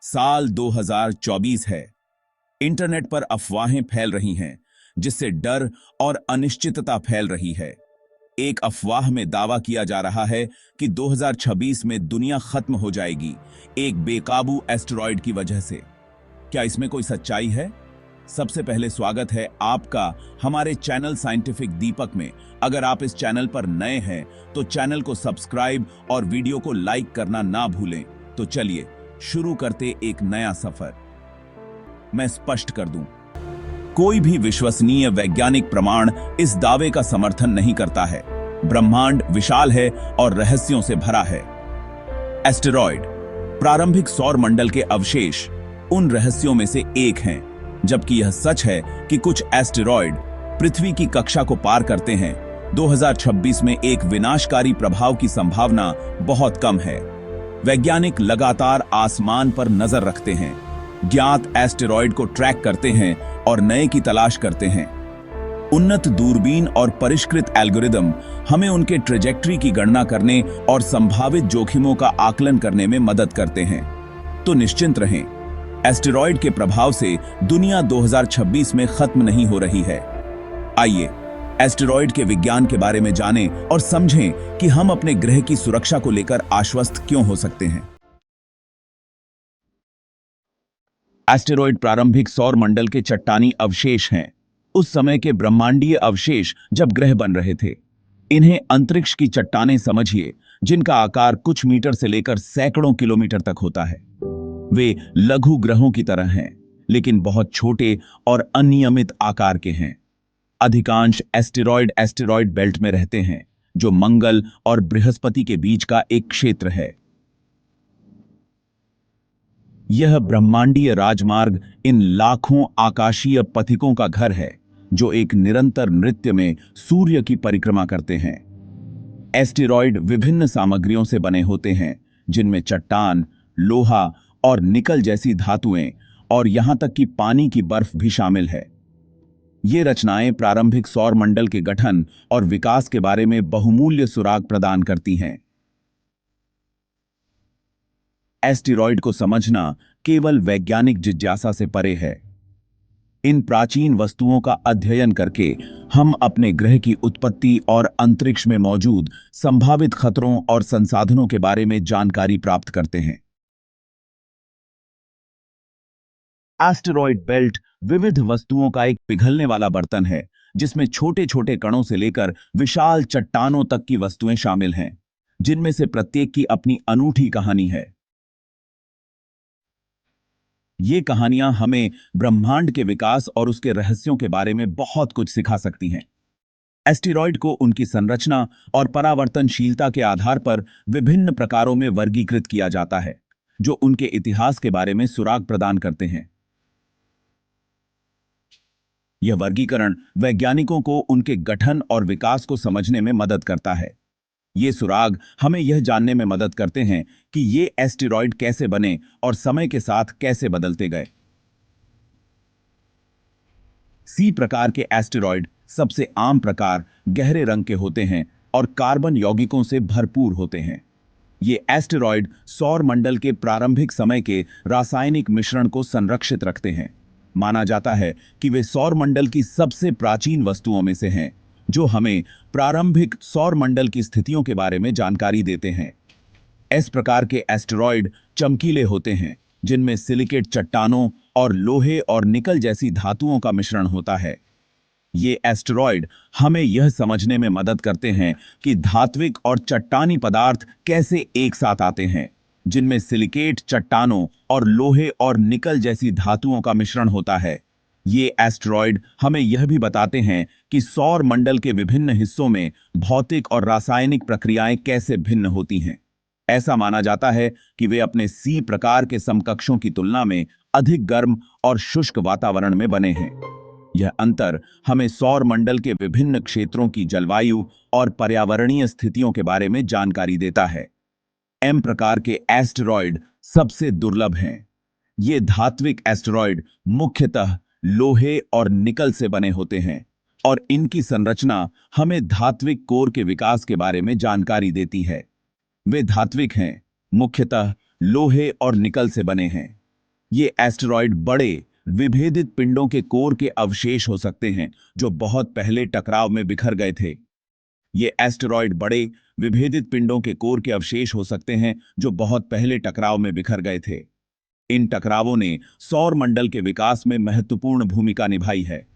साल 2024 है। इंटरनेट पर अफवाहें फैल रही हैं, जिससे डर और अनिश्चितता फैल रही है। एक अफवाह में दावा किया जा रहा है कि 2026 में दुनिया खत्म हो जाएगी, एक बेकाबू एस्टेरॉयड की वजह से। क्या इसमें कोई सच्चाई है? सबसे पहले स्वागत है आपका हमारे चैनल साइंटिफिक दीपक में। अगर आप इस चैनल पर नए हैं तो चैनल को सब्सक्राइब और वीडियो को लाइक करना ना भूलें। तो चलिए शुरू करते एक नया सफर। मैं स्पष्ट कर दूं, कोई भी विश्वसनीय वैज्ञानिक प्रमाण इस दावे का समर्थन नहीं करता है। ब्रह्मांड विशाल है और रहस्यों से भरा है। एस्टेरॉयड, प्रारंभिक सौर मंडल के अवशेष, उन रहस्यों में से एक हैं। जबकि यह सच है कि कुछ एस्टेरॉयड पृथ्वी की कक्षा को पार करते हैं, 2026 में एक विनाशकारी प्रभाव की संभावना बहुत कम है। वैज्ञानिक लगातार आसमान पर नजर रखते हैं, ज्ञात एस्टेरॉयड को ट्रैक करते हैं और नए की तलाश करते हैं। उन्नत दूरबीन और परिष्कृत एल्गोरिदम हमें उनके ट्रेजेक्टरी की गणना करने और संभावित जोखिमों का आकलन करने में मदद करते हैं। तो निश्चिंत रहें, एस्टेरॉयड के प्रभाव से दुनिया 2026 में खत्म नहीं हो रही है। आइए एस्टेरॉयड के विज्ञान के बारे में जानें और समझें कि हम अपने ग्रह की सुरक्षा को लेकर आश्वस्त क्यों हो सकते हैं। एस्टेरॉयड प्रारंभिक सौर मंडल के चट्टानी अवशेष हैं, उस समय के ब्रह्मांडीय अवशेष जब ग्रह बन रहे थे। इन्हें अंतरिक्ष की चट्टानें समझिए, जिनका आकार कुछ मीटर से लेकर सैकड़ों किलोमीटर तक होता है। वे लघु ग्रहों की तरह हैं, लेकिन बहुत छोटे और अनियमित आकार के हैं। अधिकांश एस्टेरॉयड बेल्ट में रहते हैं, जो मंगल और बृहस्पति के बीच का एक क्षेत्र है। यह ब्रह्मांडीय राजमार्ग इन लाखों आकाशीय पथिकों का घर है, जो एक निरंतर नृत्य में सूर्य की परिक्रमा करते हैं। एस्टेरॉयड विभिन्न सामग्रियों से बने होते हैं, जिनमें चट्टान, लोहा और निकल जैसी धातुएं और यहां तक कि पानी की बर्फ भी शामिल है। ये रचनाएं प्रारंभिक सौर मंडल के गठन और विकास के बारे में बहुमूल्य सुराग प्रदान करती हैं। एस्टेरॉयड को समझना केवल वैज्ञानिक जिज्ञासा से परे है। इन प्राचीन वस्तुओं का अध्ययन करके हम अपने ग्रह की उत्पत्ति और अंतरिक्ष में मौजूद संभावित खतरों और संसाधनों के बारे में जानकारी प्राप्त करते हैं। एस्टेरॉयड बेल्ट विविध वस्तुओं का एक पिघलने वाला बर्तन है, जिसमें छोटे छोटे कणों से लेकर विशाल चट्टानों तक की वस्तुएं शामिल हैं, जिनमें से प्रत्येक की अपनी अनूठी कहानी है। ये कहानियां हमें ब्रह्मांड के विकास और उसके रहस्यों के बारे में बहुत कुछ सिखा सकती हैं। एस्टेरॉयड को उनकी संरचना और परावर्तनशीलता के आधार पर विभिन्न प्रकारों में वर्गीकृत किया जाता है, जो उनके इतिहास के बारे में सुराग प्रदान करते हैं। यह वर्गीकरण वैज्ञानिकों को उनके गठन और विकास को समझने में मदद करता है। ये सुराग हमें यह जानने में मदद करते हैं कि ये एस्टेरॉयड कैसे बने और समय के साथ कैसे बदलते गए। सी प्रकार के एस्टेरॉयड सबसे आम प्रकार गहरे रंग के होते हैं और कार्बन यौगिकों से भरपूर होते हैं। ये एस्टेरॉयड सौर मंडल के प्रारंभिक समय के रासायनिक मिश्रण को संरक्षित रखते हैं। माना जाता है कि वे सौर मंडल की सबसे प्राचीन वस्तुओं में से हैं, जो हमें प्रारंभिक सौर मंडल की स्थितियों के बारे में जानकारी देते हैं। इस प्रकार के एस्टेरॉयड चमकीले होते हैं, जिनमें सिलिकेट चट्टानों और लोहे और निकल जैसी धातुओं का मिश्रण होता है। ये एस्टेरॉयड हमें यह समझने में मदद करते हैं कि धात्विक और चट्टानी पदार्थ कैसे एक साथ आते हैं, जिनमें सिलिकेट चट्टानों और लोहे और निकल जैसी धातुओं का मिश्रण होता है। ये एस्टेरॉयड हमें यह भी बताते हैं कि सौर मंडल के विभिन्न हिस्सों में भौतिक और रासायनिक प्रक्रियाएं कैसे भिन्न होती हैं। ऐसा माना जाता है कि वे अपने सी प्रकार के समकक्षों की तुलना में अधिक गर्म और शुष्क वातावरण में बने हैं। यह अंतर हमें सौर मंडल के विभिन्न क्षेत्रों की जलवायु और पर्यावरणीय स्थितियों के बारे में जानकारी देता है। एम प्रकार के एस्टेरॉयड सबसे दुर्लभ हैं। ये धात्विक एस्टेरॉयड मुख्यतः लोहे और निकल से बने होते हैं और इनकी संरचना हमें धात्विक कोर के विकास के बारे में जानकारी देती है। वे धात्विक हैं, मुख्यतः लोहे और निकल से बने हैं। ये एस्टेरॉयड बड़े विभेदित पिंडों के कोर के अवशेष हो सकते हैं जो बहुत पहले टकराव में बिखर गए थे। ये एस्टेरॉयड बड़े विभेदित पिंडों के कोर के अवशेष हो सकते हैं जो बहुत पहले टकराव में बिखर गए थे। इन टकरावों ने सौर मंडल के विकास में महत्वपूर्ण भूमिका निभाई है।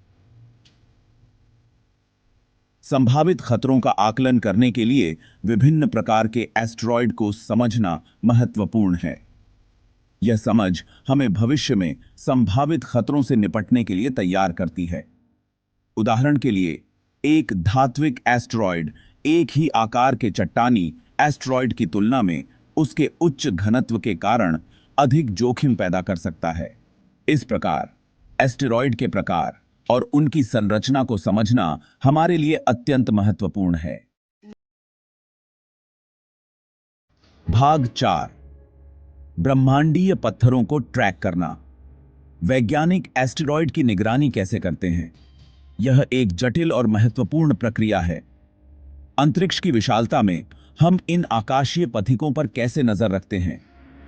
संभावित खतरों का आकलन करने के लिए विभिन्न प्रकार के एस्टेरॉयड को समझना महत्वपूर्ण है। यह समझ हमें भविष्य में संभावित खतरों से निपटने के लिए तैयार करती है। उदाहरण के लिए, एक धात्विक एस्टेरॉयड एक ही आकार के चट्टानी एस्टेरॉयड की तुलना में उसके उच्च घनत्व के कारण अधिक जोखिम पैदा कर सकता है। इस प्रकार एस्टेरॉयड के प्रकार और उनकी संरचना को समझना हमारे लिए अत्यंत महत्वपूर्ण है। भाग 4, ब्रह्मांडीय पत्थरों को ट्रैक करना। वैज्ञानिक एस्टेरॉयड की निगरानी कैसे करते हैं? यह एक जटिल और महत्वपूर्ण प्रक्रिया है। अंतरिक्ष की विशालता में हम इन आकाशीय पथिकों पर कैसे नजर रखते हैं?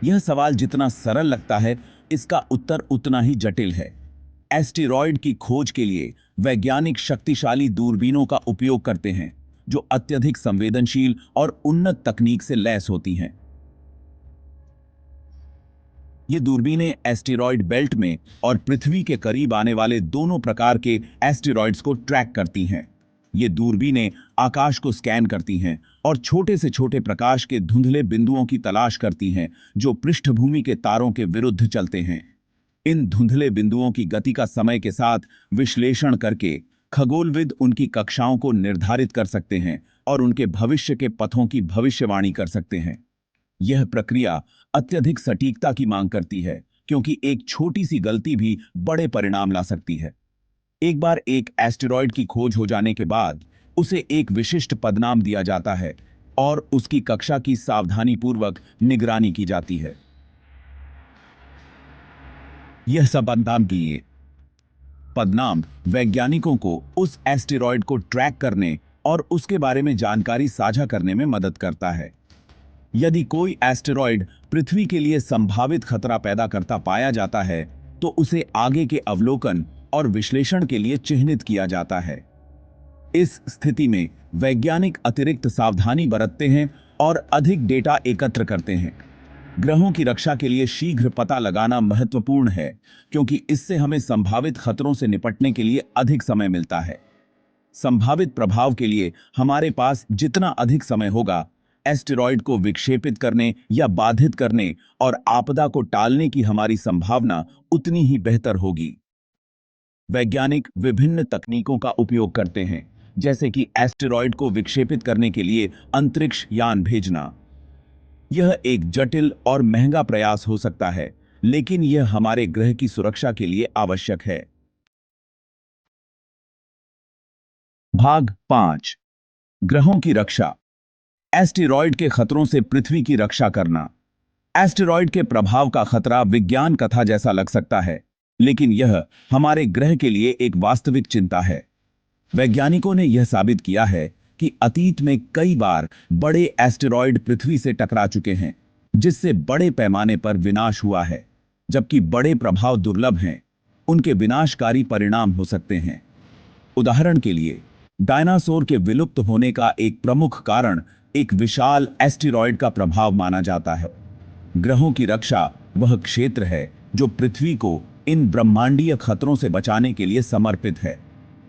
यह सवाल जितना सरल लगता है, इसका उत्तर उतना ही जटिल है। एस्टेरॉयड की खोज के लिए वैज्ञानिक शक्तिशाली दूरबीनों का उपयोग करते हैं जो अत्यधिक संवेदनशील और उन्नत तकनीक से लैस होती हैं। ये दूरबीनें एस्टेरॉयड बेल्ट में और पृथ्वी के करीब आने वाले दोनों प्रकार के एस्टेरॉयड्स को ट्रैक करती हैं। ये दूरबीनें आकाश को स्कैन करती हैं और छोटे से छोटे प्रकाश के धुंधले बिंदुओं की तलाश करती हैं जो पृष्ठभूमि के तारों के विरुद्ध चलते हैं। इन धुंधले बिंदुओं की गति का समय के साथ विश्लेषण करके खगोलविद उनकी कक्षाओं को निर्धारित कर सकते हैं और उनके भविष्य के पथों की भविष्यवाणी कर सकते हैं। यह प्रक्रिया अत्यधिक सटीकता की मांग करती है क्योंकि एक छोटी सी गलती भी बड़े परिणाम ला सकती है। एक बार एक एस्टेरॉयड की खोज हो जाने के बाद उसे एक विशिष्ट पदनाम दिया जाता है और उसकी कक्षा की सावधानीपूर्वक निगरानी की जाती है। यह सब पदनाम किए पदनाम वैज्ञानिकों को उस एस्टेरॉयड को ट्रैक करने और उसके बारे में जानकारी साझा करने में मदद करता है। यदि कोई एस्टेरॉयड पृथ्वी के लिए संभावित खतरा पैदा करता पाया जाता है तो उसे आगे के अवलोकन और विश्लेषण के लिए चिह्नित किया जाता है। इस स्थिति में वैज्ञानिक अतिरिक्त सावधानी बरतते हैं और अधिक डेटा एकत्र करते हैं। ग्रहों की रक्षा के लिए शीघ्र पता लगाना महत्वपूर्ण है क्योंकि इससे हमें संभावित खतरों से निपटने के लिए अधिक समय मिलता है। संभावित प्रभाव के लिए हमारे पास जितना अधिक समय होगा, एस्टेरॉयड को विक्षेपित करने या बाधित करने और आपदा को टालने की हमारी संभावना उतनी ही बेहतर होगी। वैज्ञानिक विभिन्न तकनीकों का उपयोग करते हैं, जैसे कि एस्टेरॉयड को विक्षेपित करने के लिए अंतरिक्ष यान भेजना। यह एक जटिल और महंगा प्रयास हो सकता है, लेकिन यह हमारे ग्रह की सुरक्षा के लिए आवश्यक है। भाग 5, ग्रहों की रक्षा। एस्टेरॉयड के खतरों से पृथ्वी की रक्षा करना। एस्टेरॉयड के प्रभाव का खतरा विज्ञान कथा जैसा लग सकता है, लेकिन यह हमारे ग्रह के लिए एक वास्तविक चिंता है। वैज्ञानिकों ने यह साबित किया है कि अतीत में कई बार बड़े एस्टेरॉयड पृथ्वी से टकरा चुके हैं, जिससे बड़े पैमाने पर विनाश हुआ है। जबकि बड़े प्रभाव दुर्लभ हैं, उनके विनाशकारी परिणाम हो सकते हैं। उदाहरण के लिए, डायनासोर के विलुप्त होने का एक प्रमुख कारण एक विशाल एस्टेरॉयड का प्रभाव माना जाता है। ग्रहों की रक्षा वह क्षेत्र है जो पृथ्वी को इन ब्रह्मांडीय खतरों से बचाने के लिए समर्पित है।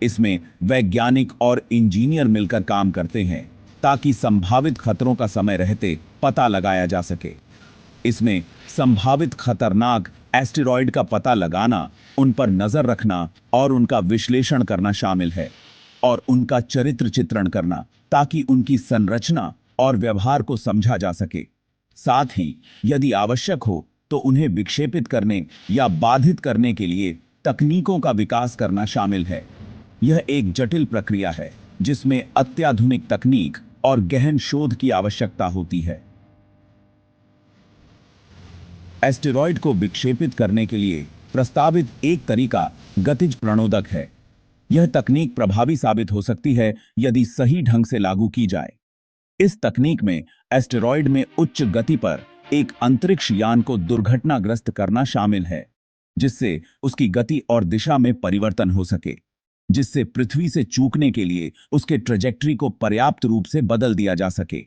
इसमें वैज्ञानिक और इंजीनियर मिलकर काम करते हैं ताकि संभावित खतरों का समय रहते पता लगाया जा सके। इसमें संभावित खतरनाक एस्टेरॉयड का पता लगाना, उन पर नजर रखना और उनका विश्लेषण करना शामिल है, और उनका चरित्र चित्रण करना ताकि उनकी संरचना और व्यवहार को समझा जा सके। साथ ही यदि आवश्यक हो तो उन्हें विक्षेपित करने या बाधित करने के लिए तकनीकों का विकास करना शामिल है। यह एक जटिल प्रक्रिया है जिसमें अत्याधुनिक तकनीक और गहन शोध की आवश्यकता होती है। एस्टेरॉयड को विक्षेपित करने के लिए प्रस्तावित एक तरीका गतिज प्रणोदक है। यह तकनीक प्रभावी साबित हो सकती है यदि सही ढंग से लागू की जाए। इस तकनीक में एस्टेरॉयड में उच्च गति पर एक अंतरिक्ष यान को दुर्घटनाग्रस्त करना शामिल है। जिससे उसकी गति और दिशा में परिवर्तन हो सके, जिससे पृथ्वी से चूकने के लिए उसके ट्रेजेक्टरी को पर्याप्त रूप से बदल दिया जा सके।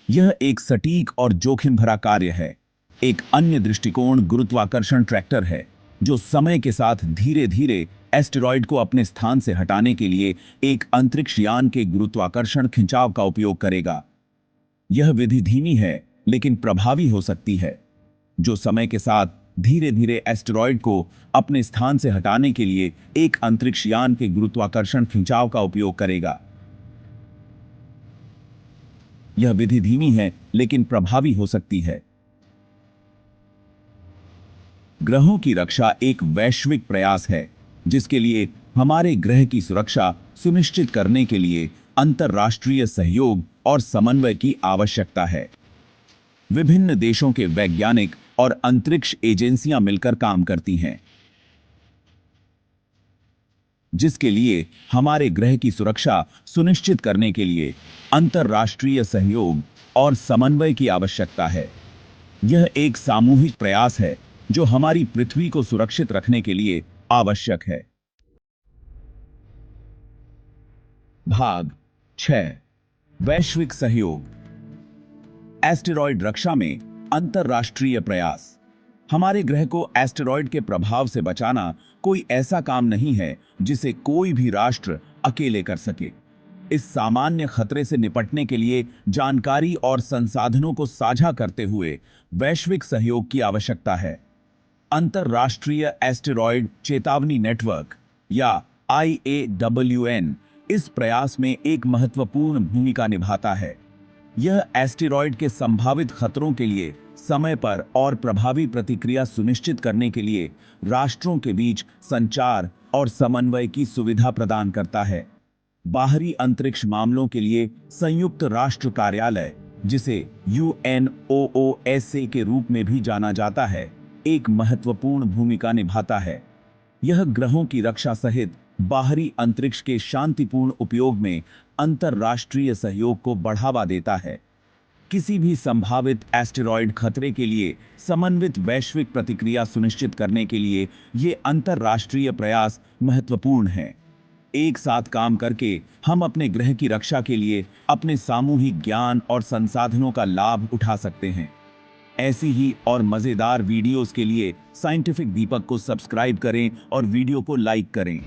यह एक सटीक और जोखिम भरा कार्य है। एक अन्य दृष्टिकोण गुरुत्वाकर्षण ट्रैक्टर है, जो समय के साथ धीरे धीरे एस्टेरॉयड को अपने स्थान से हटाने के लिए एक अंतरिक्ष यान के गुरुत्वाकर्षण खिंचाव का उपयोग करेगा। यह विधि धीमी है, लेकिन प्रभावी हो सकती है, जो समय के साथ धीरे धीरे एस्टेरॉयड को अपने स्थान से हटाने के लिए एक अंतरिक्ष यान के गुरुत्वाकर्षण खिंचाव का उपयोग करेगा। यह विधि धीमी है, लेकिन प्रभावी हो सकती है। ग्रहों की रक्षा एक वैश्विक प्रयास है, जिसके लिए हमारे ग्रह की सुरक्षा सुनिश्चित करने के लिए अंतर्राष्ट्रीय सहयोग और समन्वय की आवश्यकता है। विभिन्न देशों के वैज्ञानिक और अंतरिक्ष एजेंसियां मिलकर काम करती हैं, जिसके लिए हमारे ग्रह की सुरक्षा सुनिश्चित करने के लिए अंतर्राष्ट्रीय सहयोग और समन्वय की आवश्यकता है। यह एक सामूहिक प्रयास है, जो हमारी पृथ्वी को सुरक्षित रखने के लिए आवश्यक है। भाग 6। वैश्विक सहयोग। एस्टेरॉयड रक्षा में अंतर्राष्ट्रीय प्रयास। हमारे ग्रह को एस्टेरॉयड के प्रभाव से बचाना कोई ऐसा काम नहीं है जिसे कोई भी राष्ट्र अकेले कर सके। इस सामान्य खतरे से निपटने के लिए जानकारी और संसाधनों को साझा करते हुए वैश्विक सहयोग की आवश्यकता है। अंतर्राष्ट्रीय एस्टेरॉयड चेतावनी नेटवर्क या IAWN इस प्रयास में एक महत्वपूर्ण भूमिका निभाता है। यह एस्टेरॉयड के संभावित खतरों के लिए समय पर और प्रभावी प्रतिक्रिया सुनिश्चित करने के लिए राष्ट्रों के बीच संचार और समन्वय की सुविधा प्रदान करता है। बाहरी अंतरिक्ष मामलों के लिए संयुक्त राष्ट्र कार्यालय, जिसे UNOOSA के रूप में भी जाना जाता है, एक महत्वपूर्ण भूमिका निभाता है। यह ग्रहों की रक्षा सहित बाहरी अंतरिक्ष के शांतिपूर्ण उपयोग में अंतर्राष्ट्रीय सहयोग को बढ़ावा देता है। किसी भी संभावित एस्टेरॉयड खतरे के लिए समन्वित वैश्विक प्रतिक्रिया सुनिश्चित करने के लिए ये अंतर्राष्ट्रीय प्रयास महत्वपूर्ण हैं। एक साथ काम करके हम अपने ग्रह की रक्षा के लिए अपने सामूहिक ज्ञान और संसाधनों का लाभ उठा सकते हैं। ऐसी ही और मजेदार वीडियोस के लिए साइंटिफिक दीपक को सब्सक्राइब करें और वीडियो को लाइक करें।